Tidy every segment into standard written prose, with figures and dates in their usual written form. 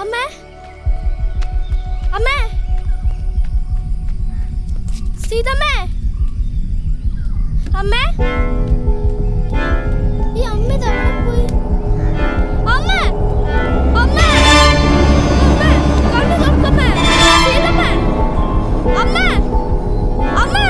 അമ്മേ അമ്മേ സീതമ്മേ അമ്മേ ഈ അമ്മ എവിടെ പോയി അമ്മേ അമ്മേ അമ്മേ കണ്ണു തുറക്കമ്മേ സീതമ്മേ അമ്മേ അമ്മേ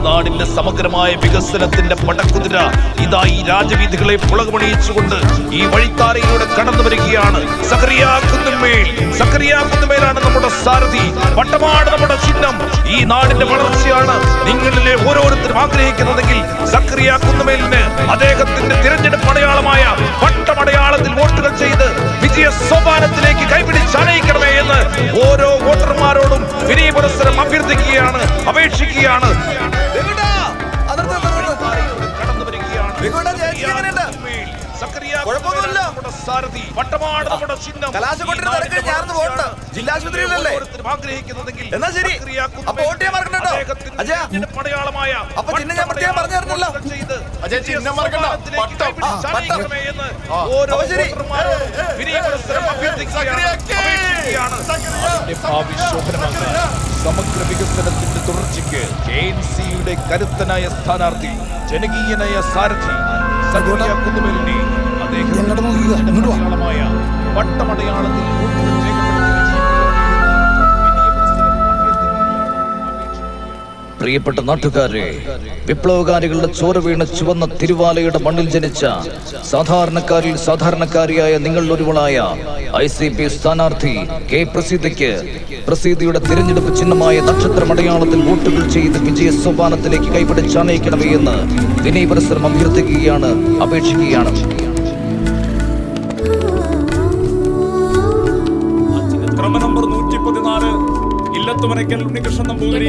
നാടിന്റെ സമഗ്രമായ വികസനത്തിന്റെ പടക്കുതിര ഇതാ ഈ രാജവീഥികളെ പുളകമണിയിച്ചുകൊണ്ട് ഈ വഴിത്താരയിലൂടെ കടന്നു വരികയാണ്. സക്കറിയാ കുന്നുമേലാണ് നമ്മുടെ സാരഥി, വട്ടമാണ് നമ്മുടെ ചിഹ്നം. ഈ നാടിന്റെ വളർച്ചയാണ് നിങ്ങളിലെ ഓരോരുത്തരും ആഗ്രഹിക്കുന്നതെങ്കിൽ സക്കറിയാ കുന്നുമേലിന് അദ്ദേഹത്തിന്റെ തിരഞ്ഞെടുപ്പ് അടയാളമായ വട്ടമടയാളത്തിൽ വോട്ടുകൾ ചെയ്ത് വിജയ സോപാനത്തിലേക്ക് കൈപിടിച്ചണയിക്കണമേ എന്ന് ഓരോ വോട്ടർമാരോടും വിനയപുരസ്സരം അഭ്യർത്ഥിക്കുകയാണ്, അപേക്ഷിക്കുകയാണ്. സമഗ്ര വികസനത്തിന്റെ തുടർച്ചയ്ക്ക് KNCയുടെ കരുത്തനായ സ്ഥാനാർത്ഥി, ജനകീയനായ സാരഥി സക്കറിയാ കുന്നുമേലിനെ അദ്ദേഹമായ വട്ടമടയാളത്തിൽ പ്രിയപ്പെട്ട നാട്ടുകാരെ, വിപ്ലവകാരികളുടെ ചോര വീണ് ചുവന്ന തിരുവാലയുടെ മണ്ണിൽ ജനിച്ച സാധാരണക്കാരിൽ സാധാരണക്കാരിയായ നിങ്ങളിലൊരുവളായ ICP സ്ഥാനാർത്ഥി K പ്രസീതയ്ക്ക് പ്രസീതയുടെ തിരഞ്ഞെടുപ്പ് ചിഹ്നമായ നക്ഷത്രമടയാളത്തിൽ വോട്ടുകൾ ചെയ്ത് വിജയ സോപാനത്തിലേക്ക് കൈപിടിച്ചണയിക്കണമേ എന്ന് വിനയപുരസ്സരം അഭ്യർത്ഥിക്കുകയാണ്, അപേക്ഷിക്കുകയാണ്. ക്രമനമ്പർ 114 ഇല്ലത്തുമനയ്ക്കൽ ഉണ്ണികൃഷ്ണൻ നമ്പൂതിരി.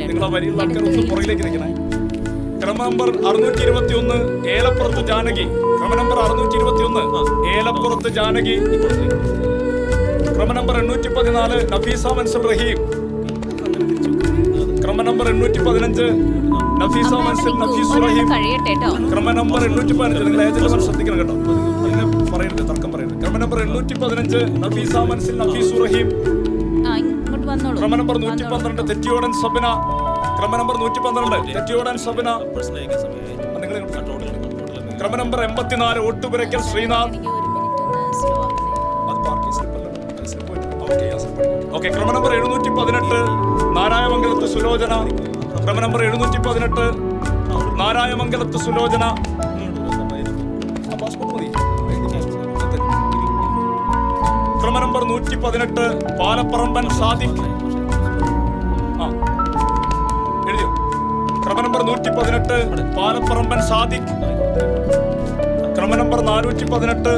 നിങ്ങളെ വരിയുള്ള ആൾക്കാർ ഒന്ന് പുറകിലേക്ക് നിൽക്കണേ. ക്രമനമ്പർ 621 ഏലപ്പുറത്ത് ജാനകി. ക്രമനമ്പർ 621 ഏലപ്പുറത്ത് ജാനകി. ക്രമനമ്പർ 814 നഫീസ മൻസൂർ റഹീം. ക്രമനമ്പർ 815 നഫീസ മൻസൂർ നഫീസുർ റഹീം. ക്രമനമ്പർ 815 നിങ്ങൾ ഏജന്റുമാർ ശ്രദ്ധിക്കണം കേട്ടോ, അങ്ങനെ പറയരുത്, തർക്കം പറയരുത്. ക്രമനമ്പർ 815 നഫീസ മൻസൂർ നഫീസുർ റഹീം. ക്രമനമ്പർ 112 തെറ്റിയോടൻ സബിന. ക്രമനമ്പർ 112 തെറ്റിയോടൻ സബിന. ക്രമനമ്പർ 84 ഒട്ടുപുരയ്ക്കൽ ശ്രീനാഥ്. ക്രമനമ്പർ 718 നാരായമംഗലത്ത് സുലോചന. ക്രമനമ്പർ 718 നാരായമംഗലത്ത് സുലോചന. ക്രമനമ്പർ 118 പാലപ്പറമ്പൻ സാദിഖ്. എഴുതിയോ? ക്രമനമ്പർ 118 പാലപ്പറമ്പൻ സാദിഖ്. ക്രമനമ്പർ 418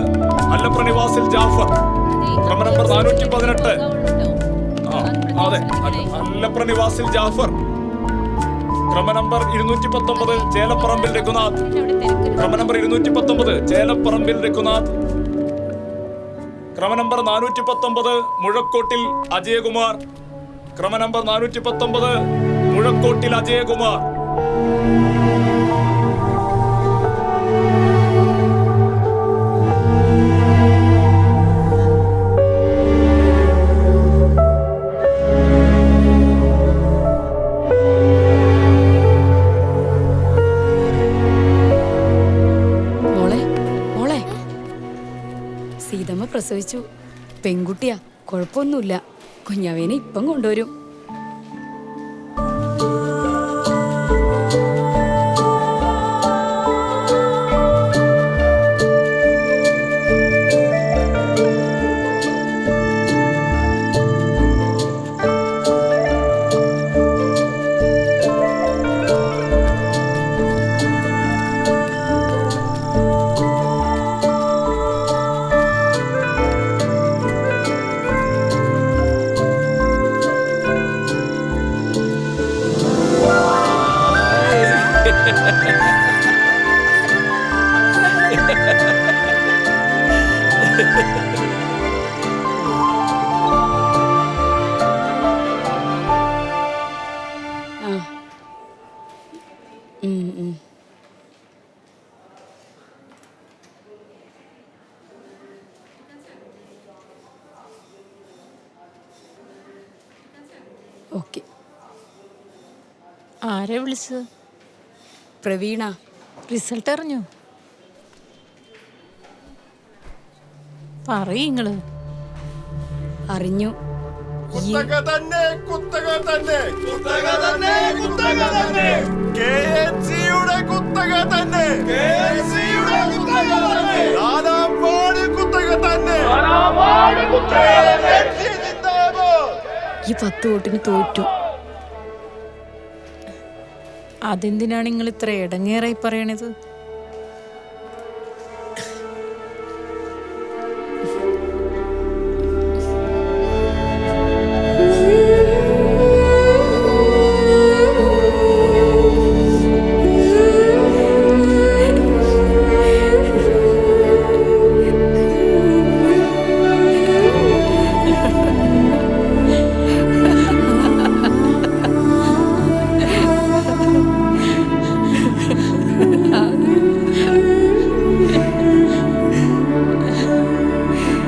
അല്ലപ്ര നിവാസിൽ ജാഫർ. ക്രമനമ്പർ 418 അതെ അല്ലപ്ര നിവാസിൽ ജാഫർ. ക്രമനമ്പർ 219 ചേലപ്പറമ്പിൽ രഘുനാഥ്. ക്രമനമ്പർ 219 ചേലപ്പറമ്പിൽ രഘുനാഥ്. ക്രമനമ്പർ 419 മുഴക്കോട്ടിൽ അജയകുമാർ. ക്രമനമ്പർ 419 മുഴക്കോട്ടിൽ അജയകുമാർ. സീതമ്മ പ്രസവിച്ചു, പെൺകുട്ടിയാ, കുഴപ്പമൊന്നുമില്ല. കുഞ്ഞാവേനെ ഇപ്പം കൊണ്ടുവരും. ഓക്കെ. ആരെ വിളിച്ചത്? പ്രവീണ. റിസൾട്ട് അറിഞ്ഞോ? പറയിങ്ങള്. അറിഞ്ഞു. കുത്തക തന്നെ, കുത്തക തന്നെ, കുത്തക തന്നെ, കുത്തക തന്നെ. KNCയുടെ കുത്തക തന്നെ, KNCയുടെ കുത്തക തന്നെ. നാലാം വാർഡ് കുത്തക തന്നെ, നാലാം വാർഡ് കുത്തക തന്നെ. ഈ 10 വോട്ടിന് തോറ്റു. അതെന്തിനാണ് നിങ്ങൾ ഇത്ര ഇടങ്ങേറായി പറയണത്?